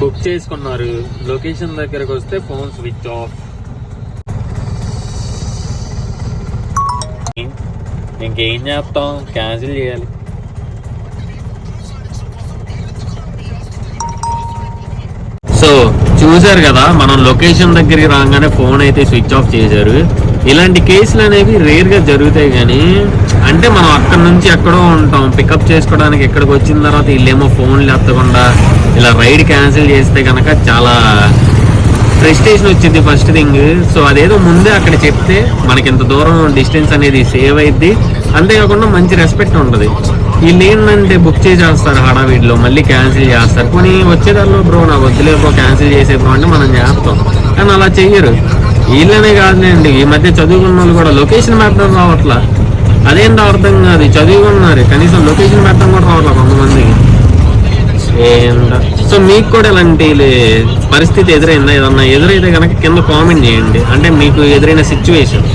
Book చేసుకున్నారు, location దగ్గరకు వస్తే ఫోన్ స్విచ్ ఆఫ్. ఇంకేం చేస్తాం, క్యాన్సిల్ చేయాలి. సో చూసారు కదా, మనం లొకేషన్ దగ్గరికి రాగానే ఫోన్ అయితే స్విచ్ ఆఫ్ చేశారు. ఇలాంటి కేసులు అనేవి రేర్ గా జరుగుతాయి, కానీ అంటే మనం అక్కడ నుంచి ఎక్కడో ఉంటాం, పికప్ చేసుకోవడానికి ఇక్కడికి వచ్చిన తర్వాత వీళ్ళేమో ఫోన్లు ఎత్తకుండా ఇలా రైడ్ క్యాన్సిల్ చేస్తే కనుక చాలా ఫ్రస్ట్రేషన్ వచ్చింది ఫస్ట్ థింగ్. సో అదేదో ముందే అక్కడ చెప్తే మనకి ఇంత దూరం డిస్టెన్స్ అనేది సేవ్ అయింది, అంతేకాకుండా మంచి రెస్పెక్ట్ ఉంటుంది. వీళ్ళు ఏంటంటే బుక్ చేసేస్తారు హడావిడిలో, మళ్ళీ క్యాన్సిల్ చేస్తారు. కొన్ని వచ్చేదారిలో బ్రో నాకు వద్దులే బ్రో క్యాన్సిల్ చేసే బ్రో అంటే మనం చేస్తాం, కానీ అలా చెయ్యరు. వీళ్ళనే కాదులేండి, ఈ మధ్య చదువుకున్న వాళ్ళు కూడా లొకేషన్ పెట్టడం రావట్లా. అదేంటో అర్థం కాదు, చదువుకున్నారు కనీసం లొకేషన్ పెట్టడం కూడా రావట్లా కొంతమందికి. సో మీకు కూడా ఇలాంటి పరిస్థితి ఎదురైందా? ఏదన్నా ఎదురైతే కనుక కింద కామెంట్ చేయండి, అంటే మీకు ఎదురైన సిచ్యువేషన్.